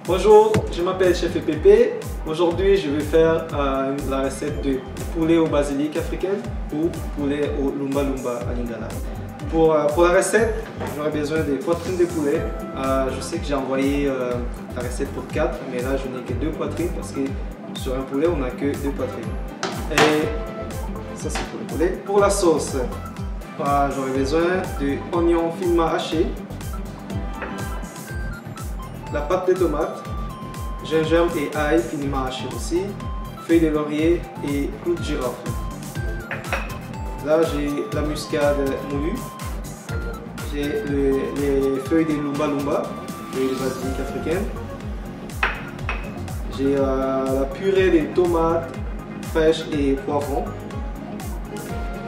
Bonjour, je m'appelle Chef Pépé. Aujourd'hui, je vais faire la recette de poulet au basilic africaine ou poulet au lumba lumba à lingala. Pour la recette, j'aurai besoin de poitrines de poulet. Je sais que j'ai envoyé la recette pour 4, mais là, je n'ai que 2 poitrines parce que sur un poulet, on n'a que 2 poitrines. Et ça, c'est pour le poulet. Pour la sauce, j'aurai besoin d'oignons finement hachés, la pâte de tomate, gingembre et ail finement haché aussi, feuilles de laurier et clous de girofle. Là, j'ai la muscade moulue, j'ai les feuilles de lumba lumba, feuilles de basilic africaine, j'ai la purée de tomates fraîches et poivrons.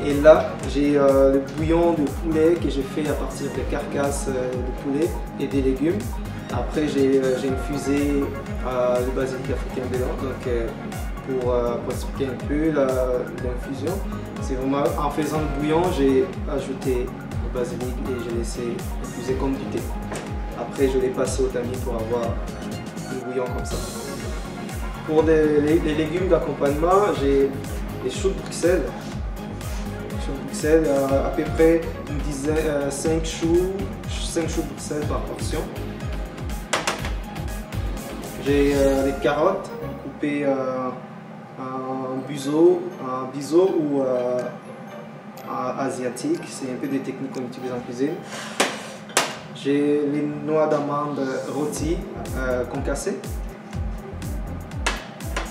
Et là, j'ai le bouillon de poulet que j'ai fait à partir de carcasses de poulet et des légumes. Après, j'ai infusé le basilic africain dedans. Donc, pour expliquer un peu l'infusion, c'est vraiment en faisant le bouillon, j'ai ajouté le basilic et j'ai laissé infuser comme du thé. Après, je l'ai passé au tamis pour avoir un bouillon comme ça. Pour les légumes d'accompagnement, j'ai les choux de Bruxelles. À peu près une dizaine, 5 choux de Bruxelles par portion. J'ai les carottes coupées en biseau ou asiatique. C'est un peu des techniques qu'on utilise en cuisine. J'ai les noix d'amande rôties concassées.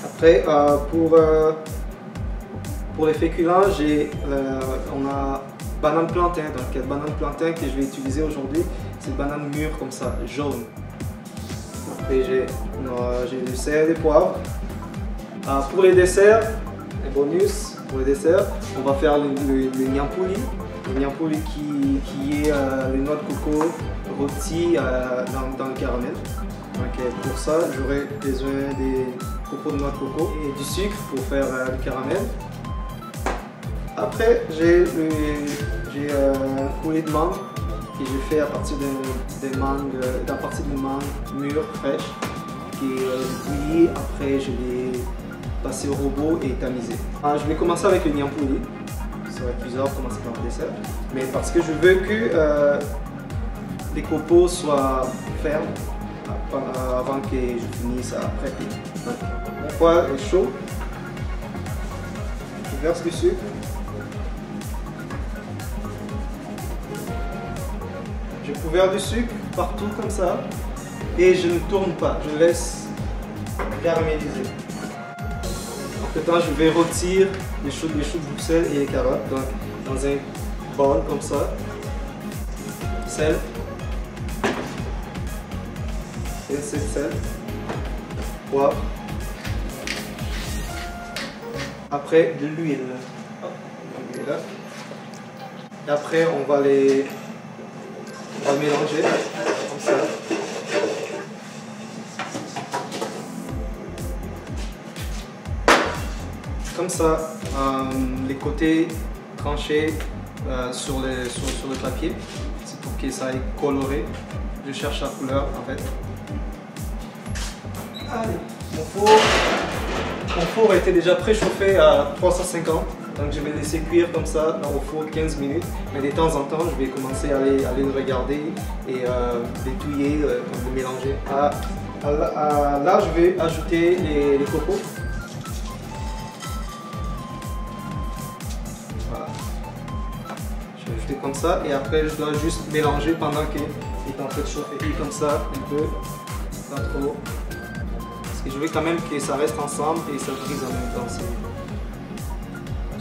Après, pour les féculents, on a banane plantain. Donc, banane plantain que je vais utiliser aujourd'hui, c'est banane mûre comme ça, jaune. Après, j'ai du sel et poivre. Pour les desserts, les bonus, pour les desserts, on va faire le nyampouli. Le nyampouli qui est les noix de coco rôties dans le caramel. Donc, pour ça, j'aurai besoin des cocos de noix de coco et du sucre pour faire le caramel. Après, j'ai un coulis de mangue que j'ai fait à partir d'une mangue mûre, fraîche, qui est bouillie. Après, je l'ai passé au robot et tamisé. Je vais commencer avec le nyampouli. Ça va être bizarre, commencer par le dessert. Mais parce que je veux que les copeaux soient fermes avant que je finisse à prêter. Donc, mon poêle est chaud. Je verse du sucre. Je couvre du sucre partout comme ça et je ne tourne pas, je laisse caraméliser. En temps, je vais rôtir les choux de Bruxelles et les carottes dans un bol comme ça. Sel, sel, poivre. Après de l'huile. Et après, on va mélanger comme ça. Comme ça, les côtés tranchés sur le papier, c'est pour que ça aille coloré. Je cherche la couleur en fait. Allez, mon four a été déjà préchauffé à 350. Donc je vais laisser cuire comme ça au four 15 minutes, mais de temps en temps je vais commencer à aller le regarder et l'étouiller, le mélanger. Là je vais ajouter les cocos. Voilà. Je vais ajouter comme ça et après je dois juste mélanger pendant qu'il est en train de chauffer. Et comme ça, un peu, pas trop. Parce que je veux quand même que ça reste ensemble et ça brise en même temps.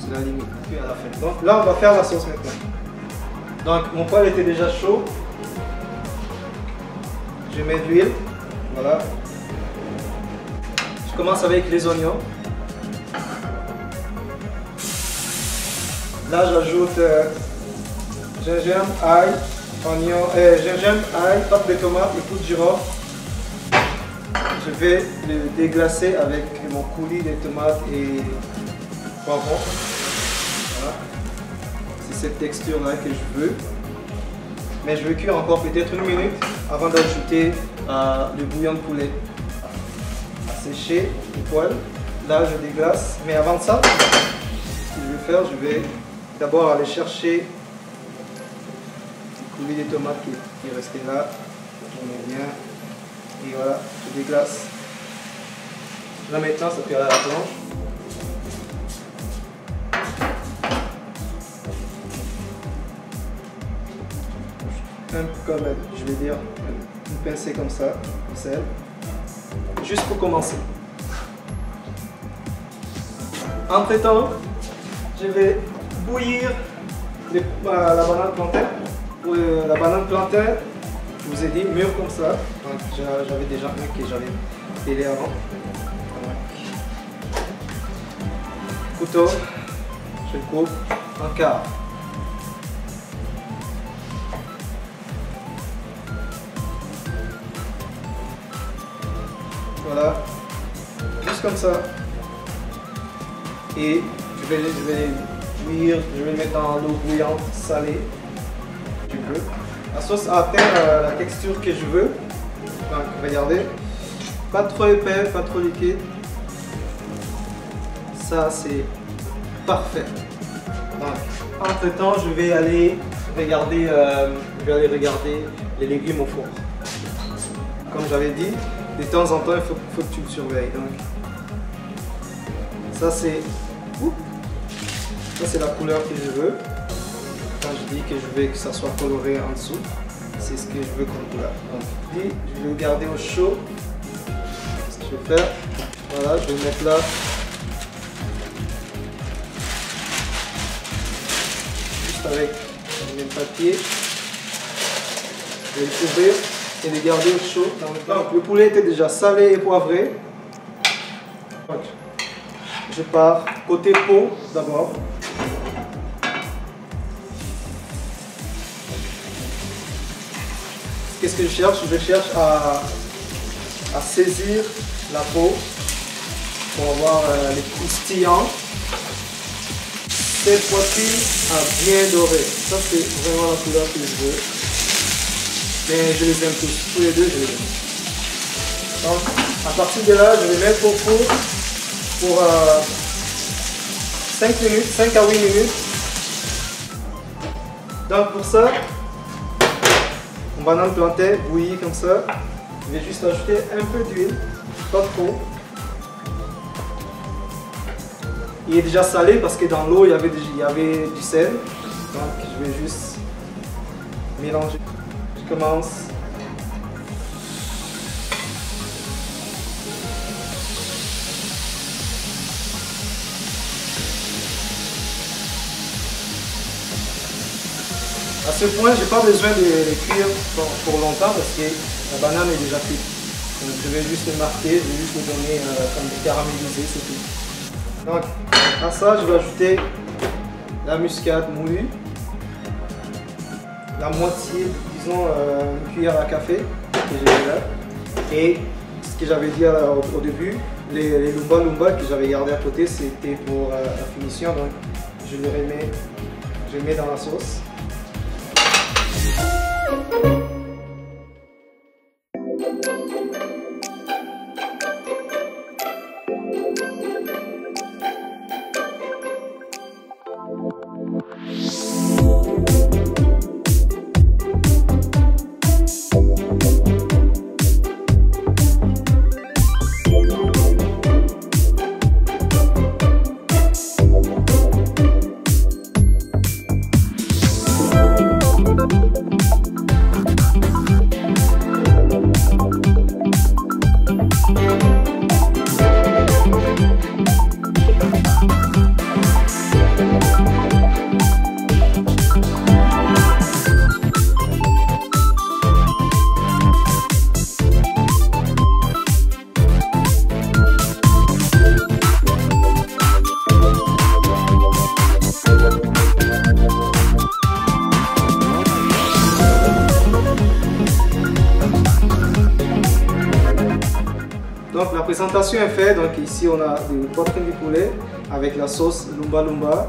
C'est la limite, puis à la fin. Donc là, on va faire la sauce maintenant. Donc mon poêle était déjà chaud. Je mets de l'huile. Voilà. Je commence avec les oignons. Là, j'ajoute gingembre, ail, gingembre, ail, pâte de tomate et clous de girofle. je vais le déglacer avec mon coulis de tomates et poivrons. Voilà. C'est cette texture-là que je veux. Mais je vais cuire encore peut-être 1 minute avant d'ajouter le bouillon de poulet. À sécher le poêle. Là, je déglace. Mais avant ça, ce que je vais faire, je vais d'abord aller chercher le coulis de tomates qui est resté là. On met bien. Et voilà, je déglace. Là maintenant, ça cuire à la planche. Un peu comme, je vais dire, une pincée comme ça, de sel. Juste pour commencer. Entre temps, je vais bouillir la banane plantain. Pour la banane plantain, je vous ai dit mûre comme ça. J'avais déjà un que j'avais pelé avant. Couteau, je le coupe en quart. Voilà, juste comme ça. Et je vais cuire, je vais le mettre dans l'eau bouillante, salée. Du peu. La sauce a atteint la texture que je veux. Donc regardez, pas trop épais, pas trop liquide. Ça c'est parfait. Donc, entre temps, je vais aller regarder les légumes au four. Comme j'avais dit, de temps en temps, il faut que tu le surveilles. Donc, ça c'est la couleur que je veux. Quand je dis que je veux que ça soit coloré en dessous, c'est ce que je veux comme couleur. Donc, je vais le garder au chaud. Ce que je vais faire, voilà, je vais le mettre là. Juste avec le même papier. Je vais le couvrir et le garder au chaud. Donc, le poulet était déjà salé et poivré. Donc, je pars côté peau d'abord. Qu'est-ce que je cherche? Je cherche à saisir la peau pour avoir les croustillants. Cette fois-ci, à bien doré. Ça, c'est vraiment la couleur que je veux. Mais je les aime tous les deux, je les aime. Donc, à partir de là, je vais mettre au four pour 5 minutes, 5 à 8 minutes. Donc, pour ça, mon banane plantain bouillie comme ça, je vais juste ajouter un peu d'huile, pas trop. Il est déjà salé parce que dans l'eau il y avait du sel, donc je vais juste mélanger. Je commence. À ce point, j'ai pas besoin de les cuire pour longtemps parce que la banane est déjà cuite. Donc je vais juste le marquer, je vais juste le donner comme des caramélisés, c'est tout. Donc à ça, je vais ajouter la muscade moulue, la moitié, disons une cuillère à café que j'ai là. Et ce que j'avais dit au début, les lumba que j'avais gardé à côté, c'était pour la finition. Donc je les mets dans la sauce. présentation est faite. Donc ici on a des poitrines du poulet avec la sauce lumba lumba,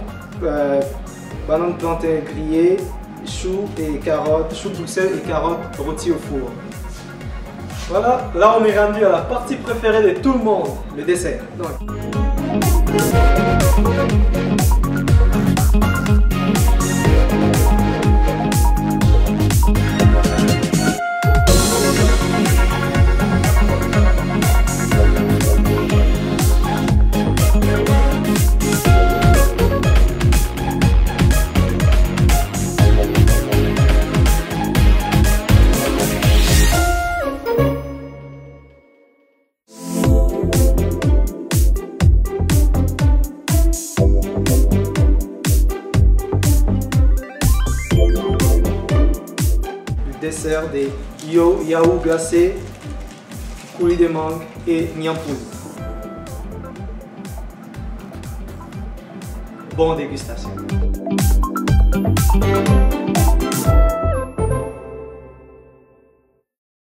banane plantain grillée, choux et carottes, choux Bruxelles et carottes rôties au four. Voilà, là on est rendu à la partie préférée de tout le monde, le dessert. Donc. Dessert des yaourts glacés, coulis de mangue et nyampouli. Bonne dégustation.